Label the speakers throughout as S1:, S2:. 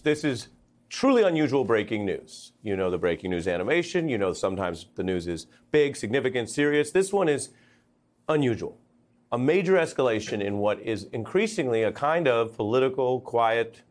S1: This is truly unusual breaking news. You know the breaking news animation. You know sometimes the news is big, significant, serious. This one is unusual. A major escalation in what is increasingly a kind of political, quiet,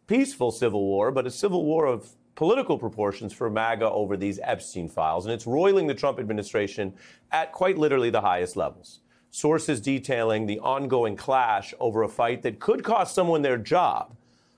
S1: peaceful civil war, but a civil war of political proportions for MAGA over these Epstein files. And it's roiling the Trump administration at quite literally the highest levels. Sources detailing the ongoing clash over a fight that could cost someone their job.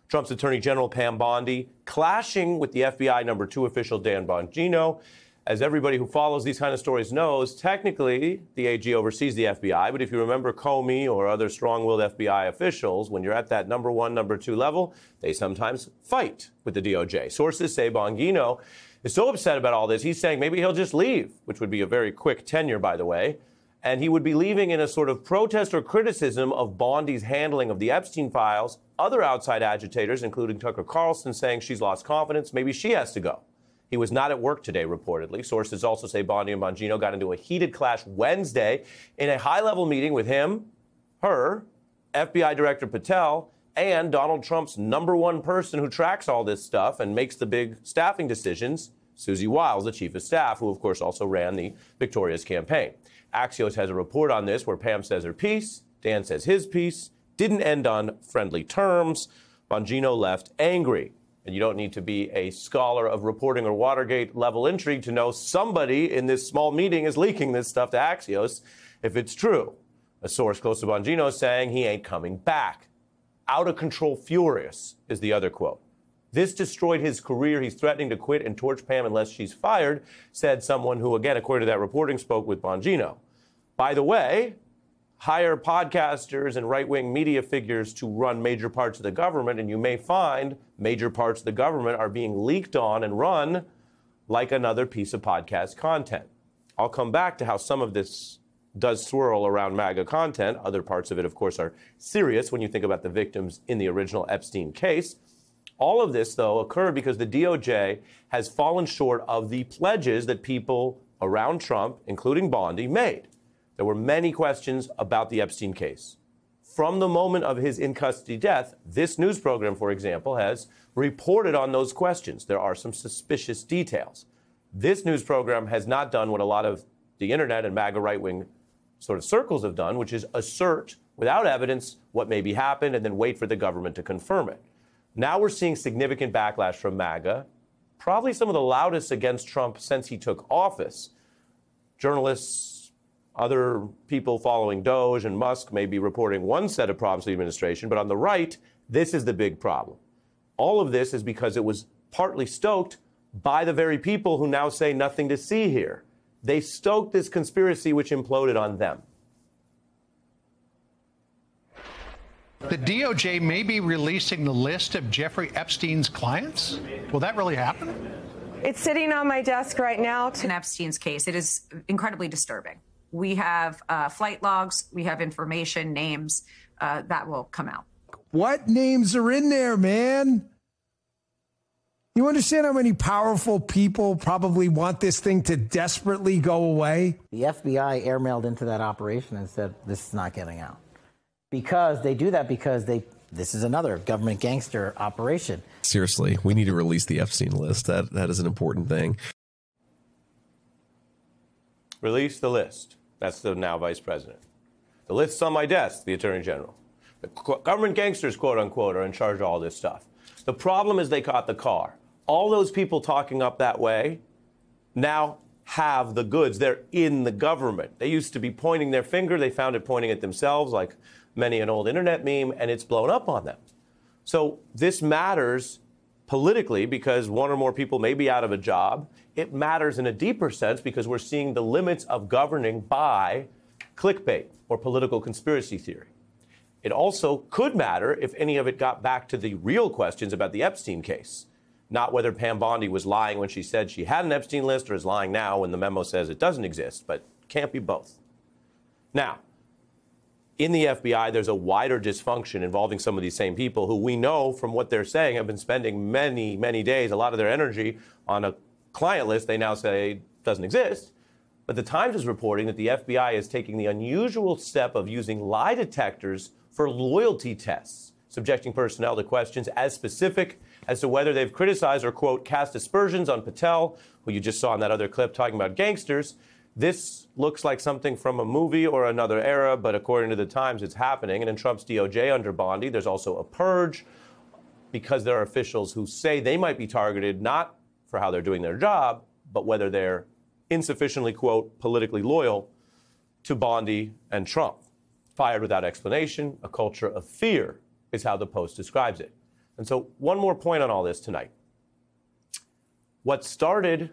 S1: Trump's Attorney General Pam Bondi clashing with the FBI number 2 official Dan Bongino. As everybody who follows these kind of stories knows, technically the AG oversees the FBI, but if you remember Comey or other strong-willed FBI officials, when you're at that number 1, number 2 level, they sometimes fight with the DOJ. Sources say Bongino is so upset about all this, he's saying maybe he'll just leave, which would be a very quick tenure, by the way, and he would be leaving in a sort of protest or criticism of Bondi's handling of the Epstein files. Other outside agitators, including Tucker Carlson, saying she's lost confidence, maybe she has to go. He was not at work today, reportedly. Sources also say Bondi and Bongino got into a heated clash Wednesday in a high-level meeting with him, her, FBI Director Patel, and Donald Trump's number 1 person who tracks all this stuff and makes the big staffing decisions, Susie Wiles, the chief of staff, who, of course, also ran the Victoria's campaign. Axios has a report on this where Pam says her piece, Dan says his piece, didn't end on friendly terms. Bongino left angry. And you don't need to be a scholar of reporting or Watergate-level intrigue to know somebody in this small meeting is leaking this stuff to Axios if it's true. A source close to Bongino saying he ain't coming back. Out of control furious is the other quote. This destroyed his career. He's threatening to quit and torch Pam unless she's fired, said someone who, again, according to that reporting, spoke with Bongino. By the way, hire podcasters and right-wing media figures to run major parts of the government, and you may find major parts of the government are being leaked on and run like another piece of podcast content. I'll come back to how some of this does swirl around MAGA content. Other parts of it, of course, are serious when you think about the victims in the original Epstein case. All of this, though, occurred because the DOJ has fallen short of the pledges that people around Trump, including Bondi, made. There were many questions about the Epstein case. From the moment of his in-custody death, this news program, for example, has reported on those questions. There are some suspicious details. This news program has not done what a lot of the internet and MAGA right-wing sort of circles have done, which is assert without evidence what maybe happened and then wait for the government to confirm it. Now we're seeing significant backlash from MAGA, probably some of the loudest against Trump since he took office. Journalists, other people following Doge and Musk may be reporting one set of problems to the administration, but on the right, this is the big problem. All of this is because it was partly stoked by the very people who now say nothing to see here. They stoked this conspiracy which imploded on them.
S2: The DOJ may be releasing the list of Jeffrey Epstein's clients? Will that really happen?
S3: It's sitting on my desk right now.
S4: In Epstein's case, it is incredibly disturbing. We have flight logs, we have information, names that will come out.
S5: What names are in there, man? You understand how many powerful people probably want this thing to desperately go away?
S6: The FBI airmailed into that operation and said, this is not getting out. Because they do that because this is another government gangster operation.
S7: Seriously, we need to release the Epstein list. That is an important thing.
S1: Release the list. That's the now vice president. The list's on my desk, the attorney general. The government gangsters, quote unquote, are in charge of all this stuff. The problem is they caught the car. All those people talking up that way now have the goods. They're in the government. They used to be pointing their finger. They found it pointing at themselves, like many an old internet meme, and it's blown up on them. So this matters politically because one or more people may be out of a job. It matters in a deeper sense because we're seeing the limits of governing by clickbait or political conspiracy theory. It also could matter if any of it got back to the real questions about the Epstein case, not whether Pam Bondi was lying when she said she had an Epstein list or is lying now when the memo says it doesn't exist, but can't be both. Now, in the FBI, there's a wider dysfunction involving some of these same people who we know from what they're saying have been spending many, many days, a lot of their energy on a client list they now say doesn't exist. But the Times is reporting that the FBI is taking the unusual step of using lie detectors for loyalty tests. subjecting personnel to questions as specific as to whether they've criticized or, quote, cast aspersions on Patel, who you just saw in that other clip talking about gangsters. This looks like something from a movie or another era, but according to the Times, it's happening. And in Trump's DOJ under Bondi, there's also a purge because there are officials who say they might be targeted not for how they're doing their job, but whether they're insufficiently, quote, politically loyal to Bondi and Trump. Fired without explanation, a culture of fear is how the Post describes it. And so one more point on all this tonight. What started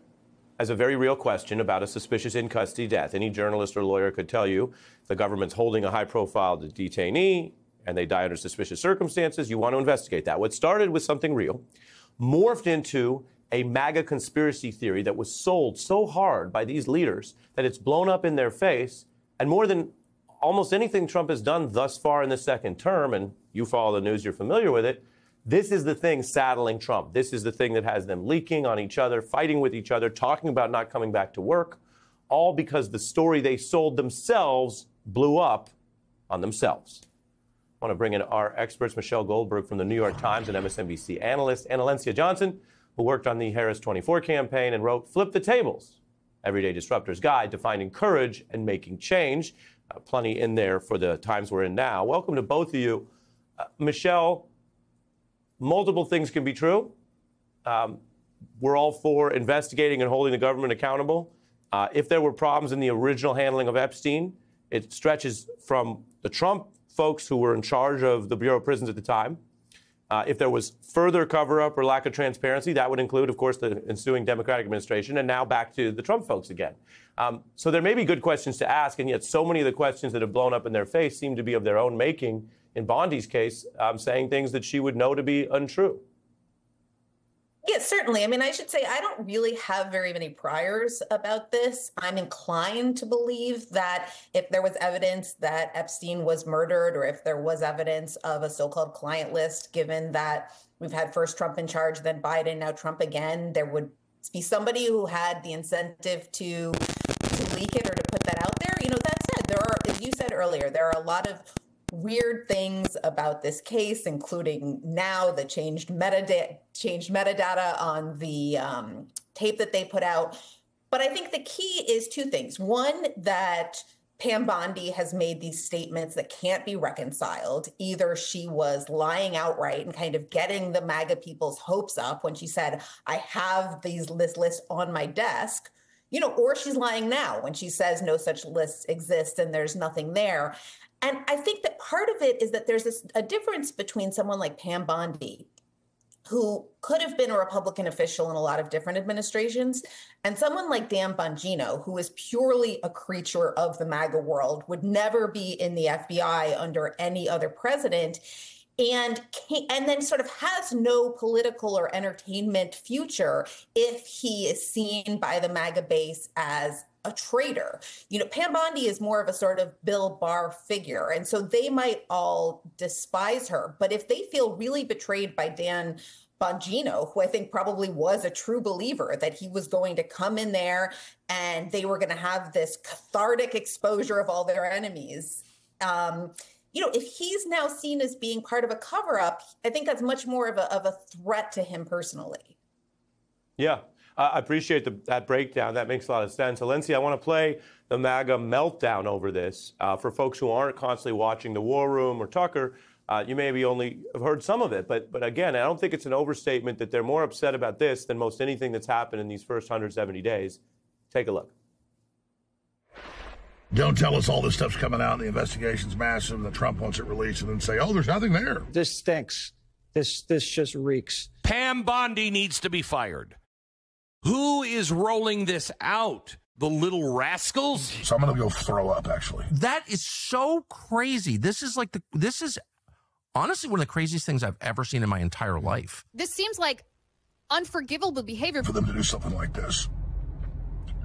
S1: as a very real question about a suspicious in-custody death, any journalist or lawyer could tell you the government's holding a high-profile detainee and they die under suspicious circumstances, you want to investigate that. What started with something real morphed into a MAGA conspiracy theory that was sold so hard by these leaders that it's blown up in their face. And more than almost anything Trump has done thus far in the second term, and you follow the news, you're familiar with it, this is the thing saddling Trump. This is the thing that has them leaking on each other, fighting with each other, talking about not coming back to work, all because the story they sold themselves blew up on themselves. I want to bring in our experts, Michelle Goldberg from the New York Times and MSNBC analyst, and Alencia Johnson, who worked on the Harris 24 campaign and wrote Flip the Tables, Everyday Disruptor's Guide to Finding Courage and Making Change. Plenty in there for the times we're in now. Welcome to both of you. Michelle, multiple things can be true. We're all for investigating and holding the government accountable. If there were problems in the original handling of Epstein, it stretches from the Trump folks who were in charge of the Bureau of Prisons at the time. If there was further cover-up or lack of transparency, that would include, of course, the ensuing Democratic administration, and now back to the Trump folks again. So there may be good questions to ask, and yet so many of the questions that have blown up in their face seem to be of their own making. In Bondi's case, saying things that she would know to be untrue.
S8: Yes, certainly. I mean, I should say I don't really have very many priors about this. I'm inclined to believe that if there was evidence that Epstein was murdered, or if there was evidence of a so-called client list, given that we've had first Trump in charge, then Biden, now Trump again, there would be somebody who had the incentive to leak it or to put that out there. You know, that said, there are, as you said earlier, there are a lot of weird things about this case, including now the changed metadata on the tape that they put out. But I think the key is two things. One, that Pam Bondi has made these statements that can't be reconciled. Either she was lying outright and kind of getting the MAGA people's hopes up when she said, I have this list on my desk, you know, or she's lying now when she says no such lists exist and there's nothing there. And I think that part of it is that there's a difference between someone like Pam Bondi, who could have been a Republican official in a lot of different administrations, and someone like Dan Bongino, who is purely a creature of the MAGA world, would never be in the FBI under any other president, and then sort of has no political or entertainment future if he is seen by the MAGA base as a traitor. You know, Pam Bondi is more of a sort of Bill Barr figure. And so they might all despise her. But if they feel really betrayed by Dan Bongino, who I think probably was a true believer that he was going to come in there and they were going to have this cathartic exposure of all their enemies, you know, if he's now seen as being part of a cover-up, I think that's much more of a threat to him personally.
S1: Yeah. I appreciate that breakdown. That makes a lot of sense. Alencia, I want to play the MAGA meltdown over this. For folks who aren't constantly watching The War Room or Tucker, you maybe only have heard some of it. But again, I don't think it's an overstatement that they're more upset about this than most anything that's happened in these first 170 days. Take a look.
S9: Don't tell us all this stuff's coming out and the investigation's massive and that Trump wants it released and then say, oh, there's nothing there.
S10: This stinks. This just reeks.
S11: Pam Bondi needs to be fired. Who is rolling this out? The little rascals?
S9: So I'm going to go throw up, actually.
S12: That is so crazy. This is honestly one of the craziest things I've ever seen in my entire life.
S13: This seems like unforgivable behavior.
S9: For them to do something like this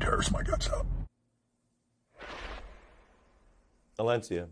S9: tears my guts out.
S1: Alencia.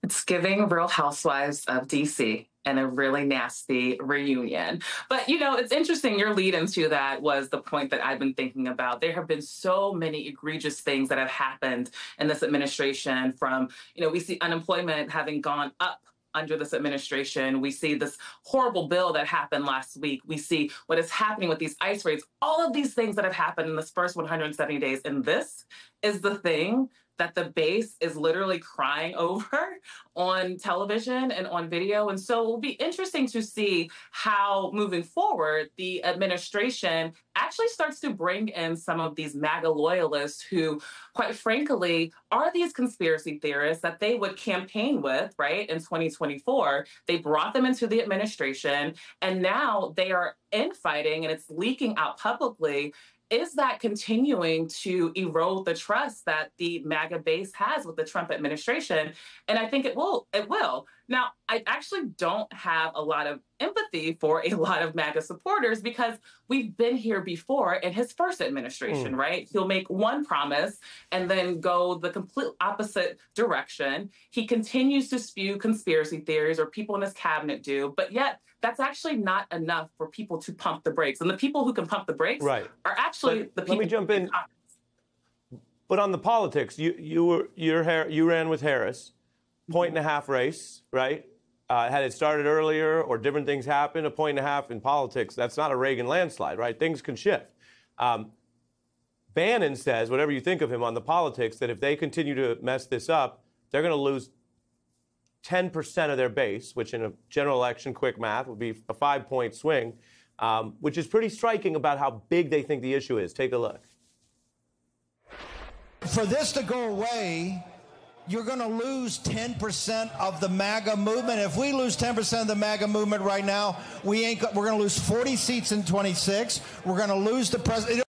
S14: It's giving Real Housewives of D.C. and a really nasty reunion. But, you know, it's interesting. Your lead into that was the point that I've been thinking about. There have been so many egregious things that have happened in this administration from, you know, we see unemployment having gone up under this administration. We see this horrible bill that happened last week. We see what is happening with these ICE raids, all of these things that have happened in this first 170 days. And this is the thing that the base is literally crying over on television and on video. And so it will be interesting to see how, moving forward, the administration actually starts to bring in some of these MAGA loyalists who, quite frankly, are these conspiracy theorists that they would campaign with, right, in 2024. They brought them into the administration, and now they are infighting, and it's leaking out publicly. Is that continuing to erode the trust that the MAGA base has with the Trump administration? And I think it will. It will. Now, I actually don't have a lot of empathy for a lot of MAGA supporters because we've been here before in his first administration, right? He'll make one promise and then go the complete opposite direction. He continues to spew conspiracy theories, or people in his cabinet do, but yet that's actually not enough for people to pump the brakes. And the people who can pump the brakes are actually the people.
S1: Let me jump in. But on the politics, you ran with Harris, 1.5 race, right? Had it started earlier or different things happened, 1.5 in politics, that's not a Reagan landslide, right? Things can shift. Bannon says, whatever you think of him on the politics, that if they continue to mess this up, they're going to lose 10% of their base, which in a general election, quick math, would be a 5-point swing, which is pretty striking about how big they think the issue is. Take a look.
S15: For this to go away, you're going to lose 10% of the MAGA movement. If we lose 10% of the MAGA movement right now, we're going to lose 40 seats in 26. We're going to lose the president.